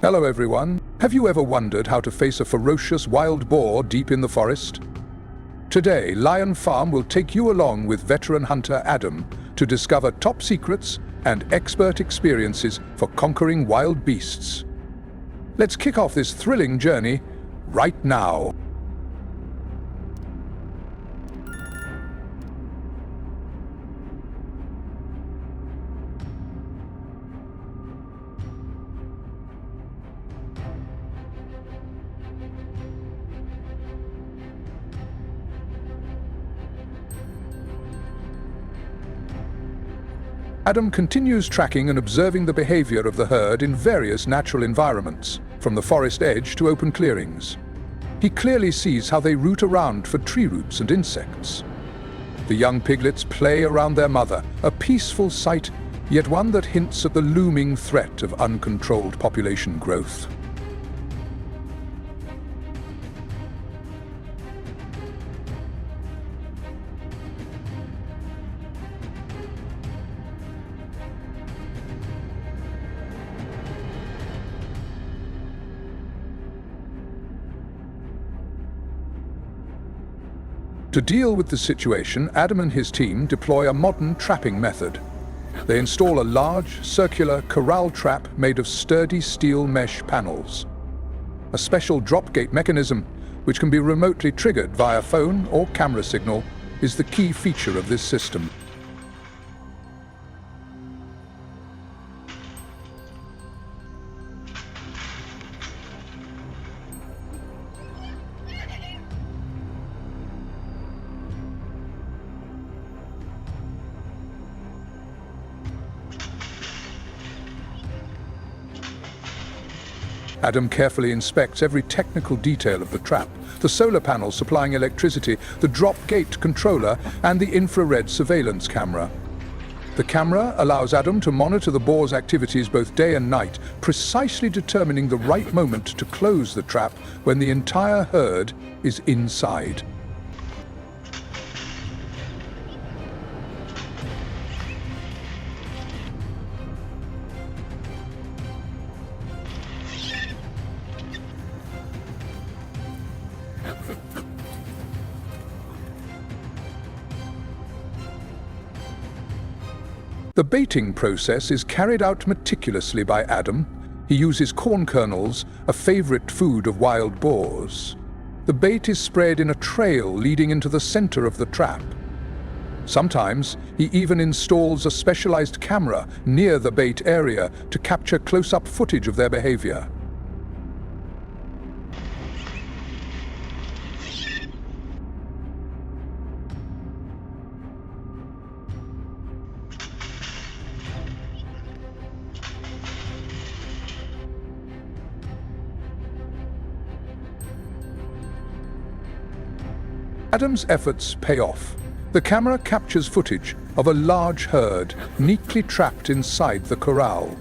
Hello everyone. Have you ever wondered how to face a ferocious wild boar deep in the forest? Today, Lion Farm will take you along with veteran hunter Adam to discover top secrets and expert experiences for conquering wild beasts. Let's kick off this thrilling journey right now. Adam continues tracking and observing the behavior of the herd in various natural environments, from the forest edge to open clearings. He clearly sees how they root around for tree roots and insects. The young piglets play around their mother, a peaceful sight, yet one that hints at the looming threat of uncontrolled population growth. To deal with the situation, Adam and his team deploy a modern trapping method. They install a large, circular corral trap made of sturdy steel mesh panels. A special drop gate mechanism, which can be remotely triggered via phone or camera signal, is the key feature of this system. Adam carefully inspects every technical detail of the trap, the solar panel supplying electricity, the drop gate controller, and the infrared surveillance camera. The camera allows Adam to monitor the boar's activities both day and night, precisely determining the right moment to close the trap when the entire herd is inside. The baiting process is carried out meticulously by Adam. He uses corn kernels, a favorite food of wild boars. The bait is spread in a trail leading into the center of the trap. Sometimes he even installs a specialized camera near the bait area to capture close-up footage of their behavior. Adam's efforts pay off. The camera captures footage of a large herd neatly trapped inside the corral.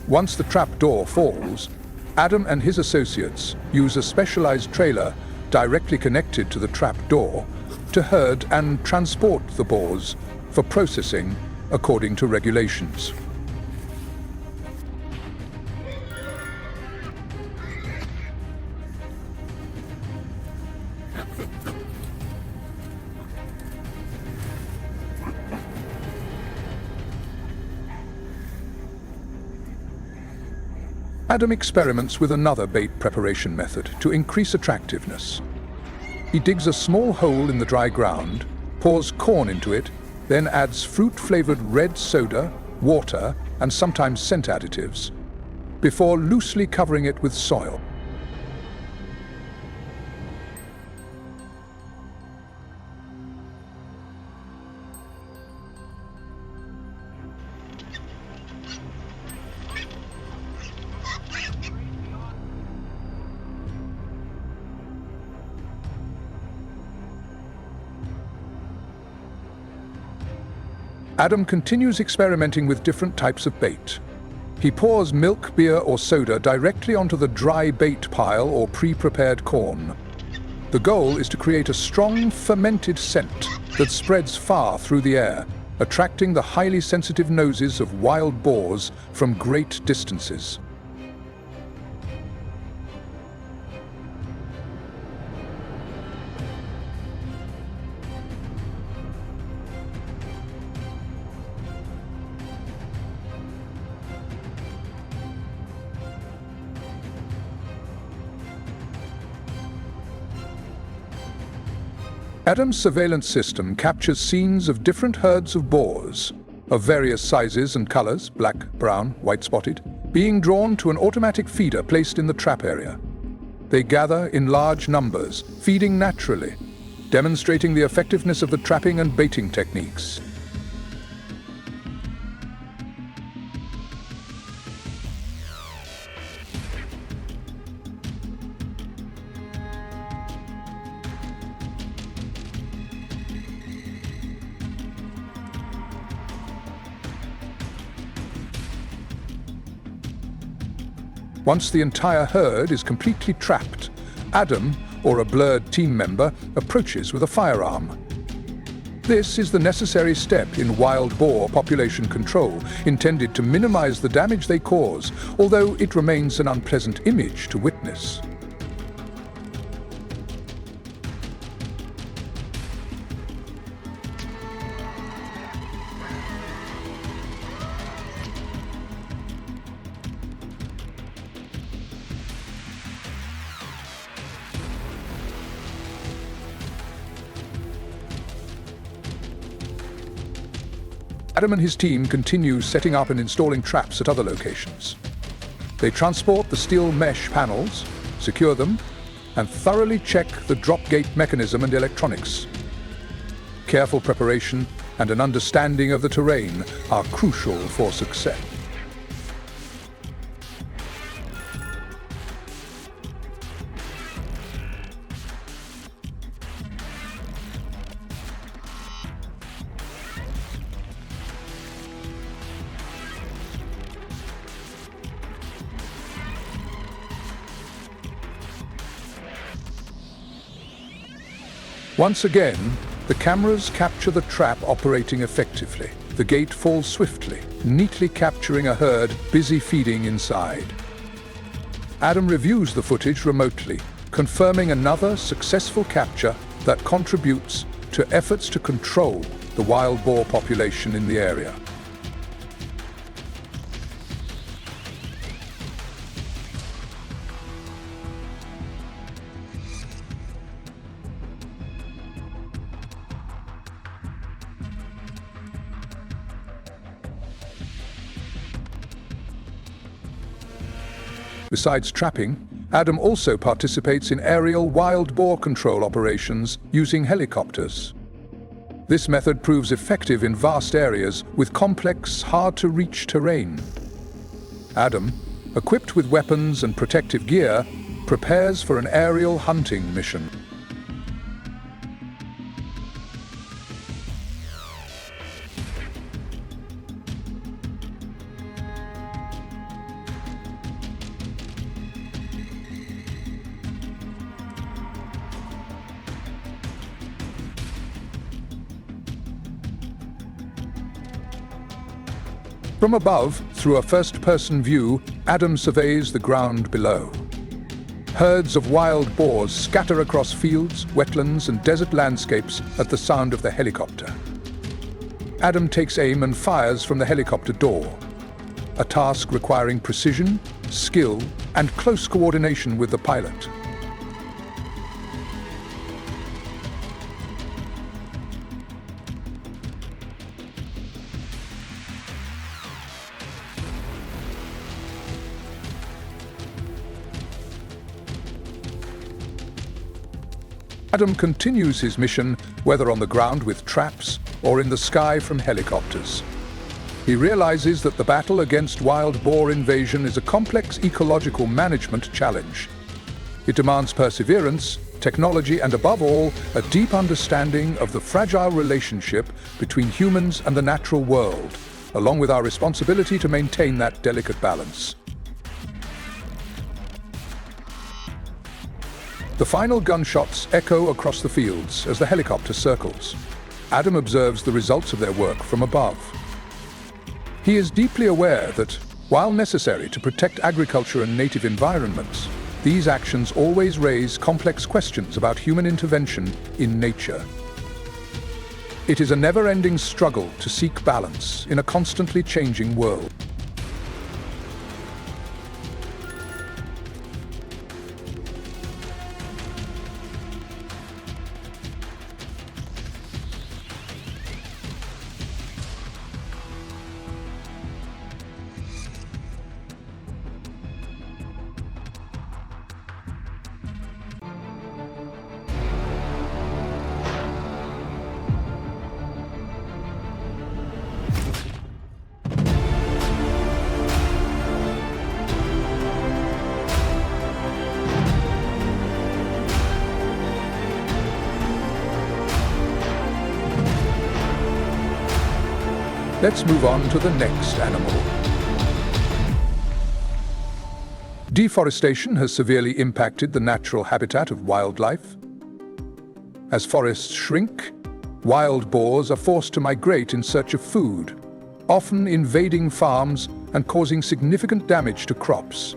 Once the trap door falls, Adam and his associates use a specialized trailer directly connected to the trap door to herd and transport the boars for processing according to regulations. Adam experiments with another bait preparation method to increase attractiveness. He digs a small hole in the dry ground, pours corn into it, then adds fruit-flavored red soda, water, and sometimes scent additives, before loosely covering it with soil. Adam continues experimenting with different types of bait. He pours milk, beer, or soda directly onto the dry bait pile or pre-prepared corn. The goal is to create a strong, fermented scent that spreads far through the air, attracting the highly sensitive noses of wild boars from great distances. Adam's surveillance system captures scenes of different herds of boars, of various sizes and colors, black, brown, white-spotted, being drawn to an automatic feeder placed in the trap area. They gather in large numbers, feeding naturally, demonstrating the effectiveness of the trapping and baiting techniques. Once the entire herd is completely trapped, Adam, or a blurred team member, approaches with a firearm. This is the necessary step in wild boar population control, intended to minimize the damage they cause, although it remains an unpleasant image to witness. Adam and his team continue setting up and installing traps at other locations. They transport the steel mesh panels, secure them, and thoroughly check the drop gate mechanism and electronics. Careful preparation and an understanding of the terrain are crucial for success. Once again, the cameras capture the trap operating effectively. The gate falls swiftly, neatly capturing a herd busy feeding inside. Adam reviews the footage remotely, confirming another successful capture that contributes to efforts to control the wild boar population in the area. Besides trapping, Adam also participates in aerial wild boar control operations using helicopters. This method proves effective in vast areas with complex, hard-to-reach terrain. Adam, equipped with weapons and protective gear, prepares for an aerial hunting mission. From above, through a first-person view, Adam surveys the ground below. Herds of wild boars scatter across fields, wetlands, and desert landscapes at the sound of the helicopter. Adam takes aim and fires from the helicopter door, a task requiring precision, skill, and close coordination with the pilot. Adam continues his mission, whether on the ground with traps or in the sky from helicopters. He realizes that the battle against wild boar invasion is a complex ecological management challenge. It demands perseverance, technology, and above all, a deep understanding of the fragile relationship between humans and the natural world, along with our responsibility to maintain that delicate balance. The final gunshots echo across the fields as the helicopter circles. Adam observes the results of their work from above. He is deeply aware that, while necessary to protect agriculture and native environments, these actions always raise complex questions about human intervention in nature. It is a never-ending struggle to seek balance in a constantly changing world. Let's move on to the next animal. Deforestation has severely impacted the natural habitat of wildlife. As forests shrink, wild boars are forced to migrate in search of food, often invading farms and causing significant damage to crops.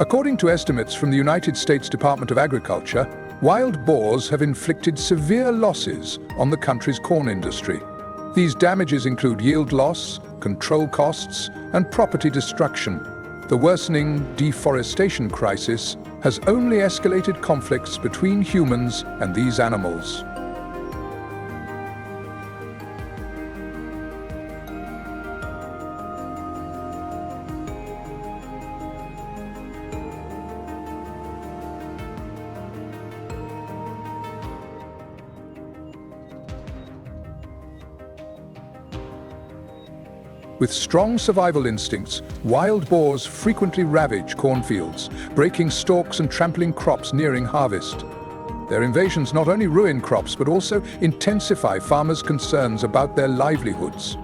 According to estimates from the United States Department of Agriculture, wild boars have inflicted severe losses on the country's corn industry. These damages include yield loss, control costs, and property destruction. The worsening deforestation crisis has only escalated conflicts between humans and these animals. With strong survival instincts, wild boars frequently ravage cornfields, breaking stalks and trampling crops nearing harvest. Their invasions not only ruin crops but also intensify farmers' concerns about their livelihoods.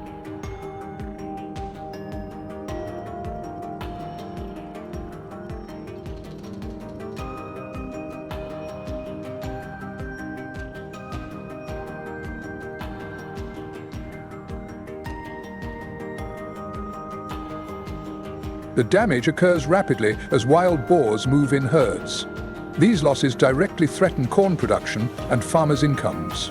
The damage occurs rapidly as wild boars move in herds. These losses directly threaten corn production and farmers' incomes.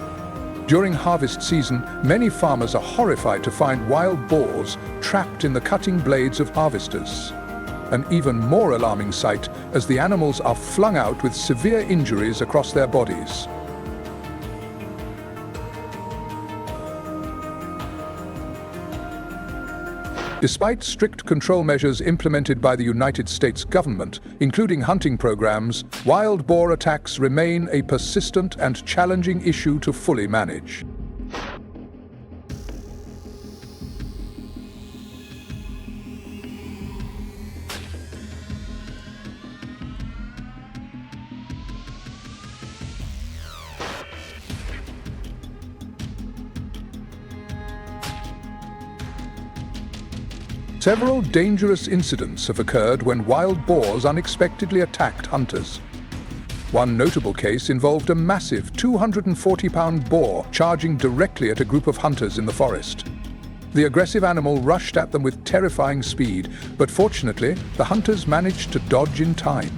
During harvest season, many farmers are horrified to find wild boars trapped in the cutting blades of harvesters. An even more alarming sight as the animals are flung out with severe injuries across their bodies. Despite strict control measures implemented by the United States government, including hunting programs, wild boar attacks remain a persistent and challenging issue to fully manage. Several dangerous incidents have occurred when wild boars unexpectedly attacked hunters. One notable case involved a massive 240-pound boar charging directly at a group of hunters in the forest. The aggressive animal rushed at them with terrifying speed, but fortunately, the hunters managed to dodge in time.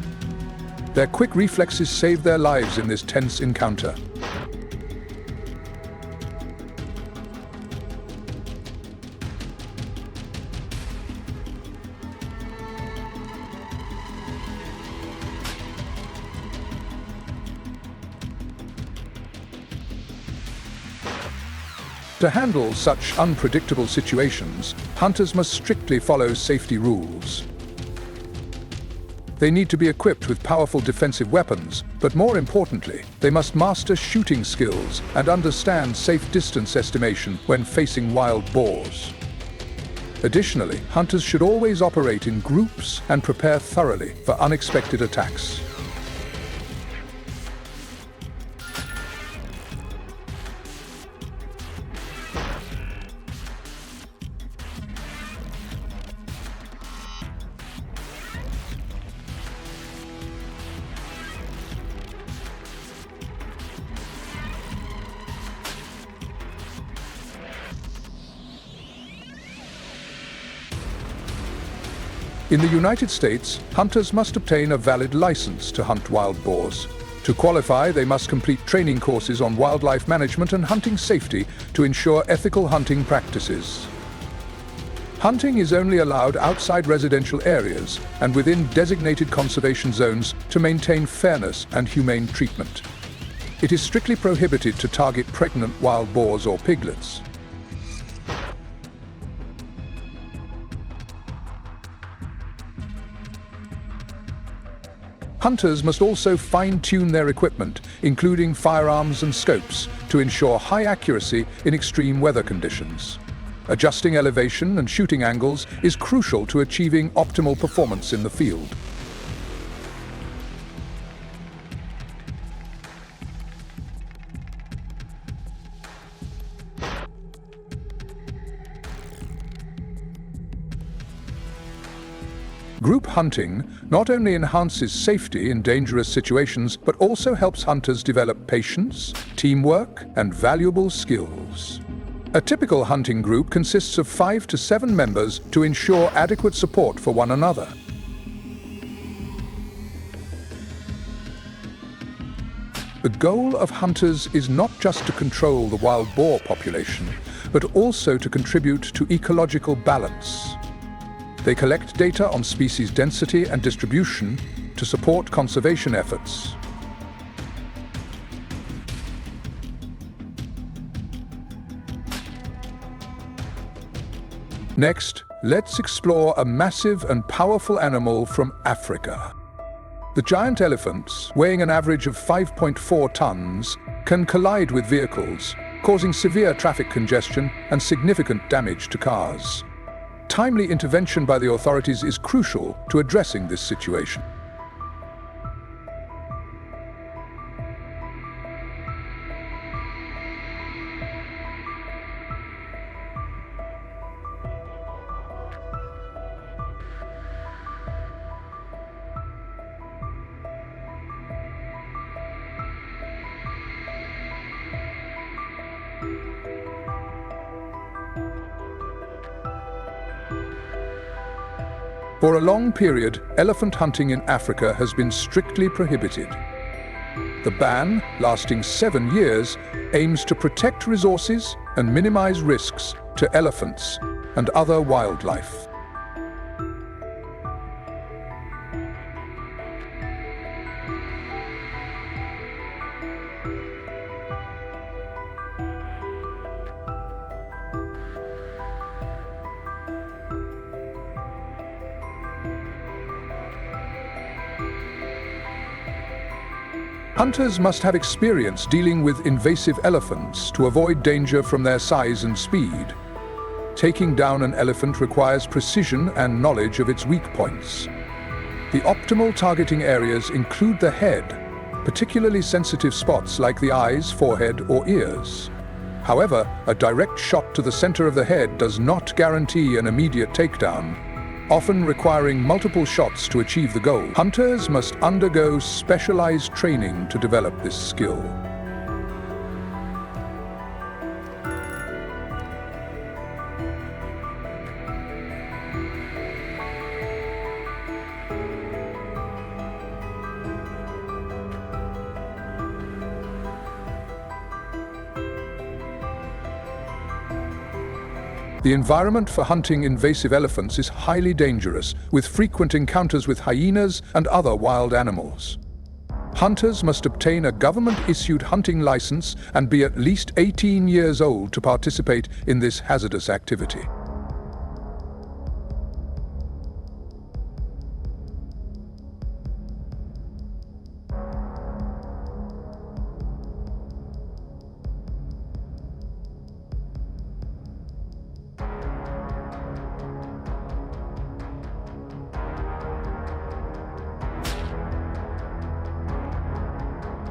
Their quick reflexes saved their lives in this tense encounter. To handle such unpredictable situations, hunters must strictly follow safety rules. They need to be equipped with powerful defensive weapons, but more importantly, they must master shooting skills and understand safe distance estimation when facing wild boars. Additionally, hunters should always operate in groups and prepare thoroughly for unexpected attacks. In the United States, hunters must obtain a valid license to hunt wild boars. To qualify, they must complete training courses on wildlife management and hunting safety to ensure ethical hunting practices. Hunting is only allowed outside residential areas and within designated conservation zones to maintain fairness and humane treatment. It is strictly prohibited to target pregnant wild boars or piglets. Hunters must also fine-tune their equipment, including firearms and scopes, to ensure high accuracy in extreme weather conditions. Adjusting elevation and shooting angles is crucial to achieving optimal performance in the field. Group hunting not only enhances safety in dangerous situations, but also helps hunters develop patience, teamwork, and valuable skills. A typical hunting group consists of 5 to 7 members to ensure adequate support for one another. The goal of hunters is not just to control the wild boar population, but also to contribute to ecological balance. They collect data on species density and distribution to support conservation efforts. Next, let's explore a massive and powerful animal from Africa. The giant elephants, weighing an average of 5.4 tons, can collide with vehicles, causing severe traffic congestion and significant damage to cars. Timely intervention by the authorities is crucial to addressing this situation. For a long period, elephant hunting in Africa has been strictly prohibited. The ban, lasting 7 years, aims to protect resources and minimize risks to elephants and other wildlife. Hunters must have experience dealing with invasive elephants to avoid danger from their size and speed. Taking down an elephant requires precision and knowledge of its weak points. The optimal targeting areas include the head, particularly sensitive spots like the eyes, forehead, or ears. However, a direct shot to the center of the head does not guarantee an immediate takedown, often requiring multiple shots to achieve the goal. Hunters must undergo specialized training to develop this skill. The environment for hunting invasive elephants is highly dangerous, with frequent encounters with hyenas and other wild animals. Hunters must obtain a government-issued hunting license and be at least 18 years old to participate in this hazardous activity.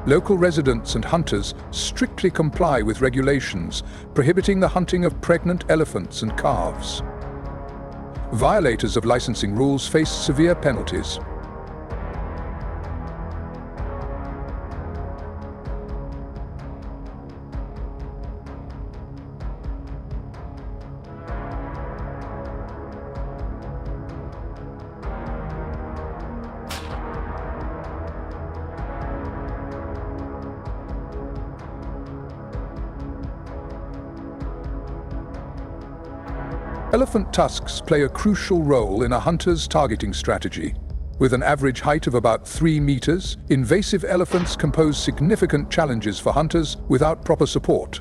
Local residents and hunters strictly comply with regulations prohibiting the hunting of pregnant elephants and calves. Violators of licensing rules face severe penalties. Elephant tusks play a crucial role in a hunter's targeting strategy. With an average height of about 3 meters, invasive elephants can pose significant challenges for hunters without proper support.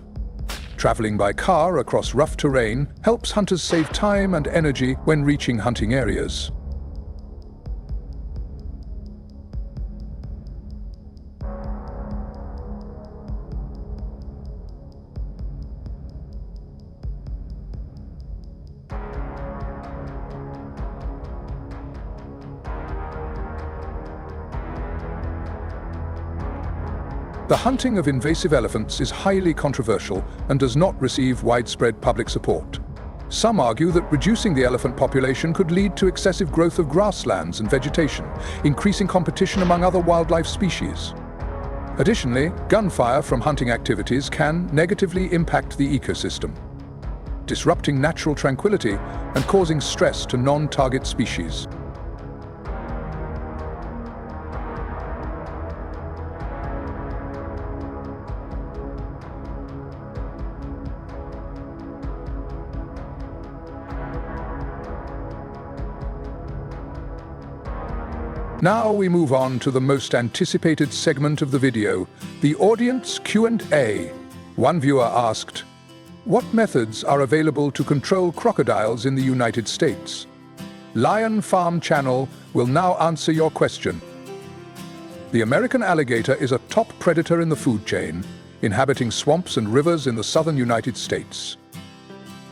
Traveling by car across rough terrain helps hunters save time and energy when reaching hunting areas. The hunting of invasive elephants is highly controversial and does not receive widespread public support. Some argue that reducing the elephant population could lead to excessive growth of grasslands and vegetation, increasing competition among other wildlife species. Additionally, gunfire from hunting activities can negatively impact the ecosystem, disrupting natural tranquility and causing stress to non-target species. Now we move on to the most anticipated segment of the video, the audience Q&A. One viewer asked, "What methods are available to control crocodiles in the United States?" Lion Farm channel will now answer your question. The American alligator is a top predator in the food chain, inhabiting swamps and rivers in the southern United States.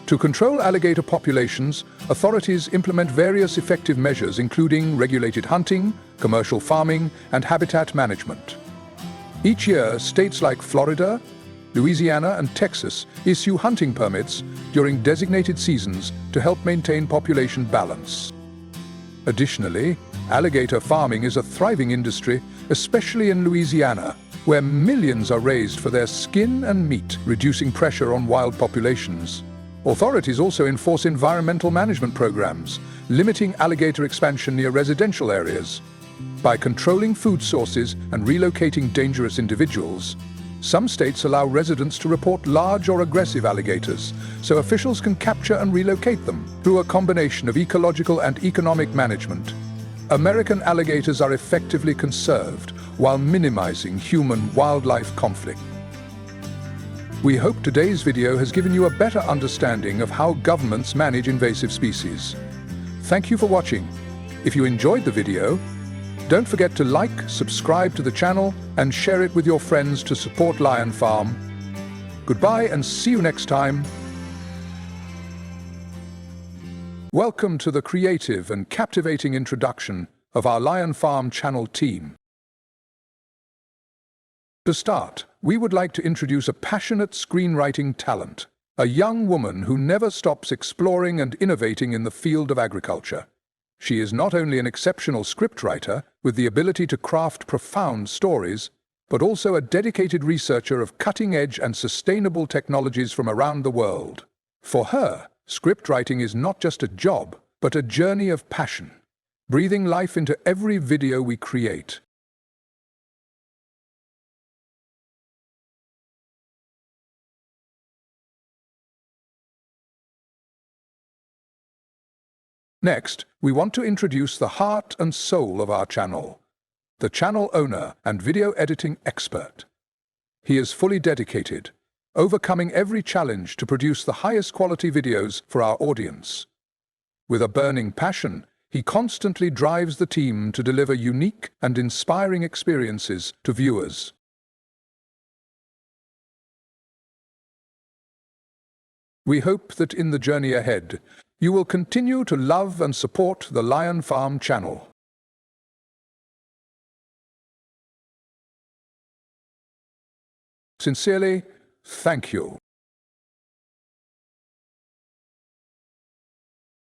To control alligator populations, authorities implement various effective measures including regulated hunting, commercial farming, and habitat management. Each year, states like Florida, Louisiana, and Texas issue hunting permits during designated seasons to help maintain population balance. Additionally, alligator farming is a thriving industry, especially in Louisiana, where millions are raised for their skin and meat, reducing pressure on wild populations. Authorities also enforce environmental management programs, limiting alligator expansion near residential areas. By controlling food sources and relocating dangerous individuals, some states allow residents to report large or aggressive alligators, so officials can capture and relocate them. Through a combination of ecological and economic management, American alligators are effectively conserved while minimizing human-wildlife conflict. We hope today's video has given you a better understanding of how governments manage invasive species. Thank you for watching. If you enjoyed the video, don't forget to like, subscribe to the channel, and share it with your friends to support Lion Farm. Goodbye and see you next time. Welcome to the creative and captivating introduction of our Lion Farm channel team. To start, we would like to introduce a passionate screenwriting talent, a young woman who never stops exploring and innovating in the field of agriculture. She is not only an exceptional scriptwriter with the ability to craft profound stories, but also a dedicated researcher of cutting-edge and sustainable technologies from around the world. For her, scriptwriting is not just a job, but a journey of passion, breathing life into every video we create. Next, we want to introduce the heart and soul of our channel, the channel owner and video editing expert. He is fully dedicated, overcoming every challenge to produce the highest quality videos for our audience. With a burning passion, he constantly drives the team to deliver unique and inspiring experiences to viewers. We hope that in the journey ahead, you will continue to love and support the Lion Farm channel. Sincerely, thank you.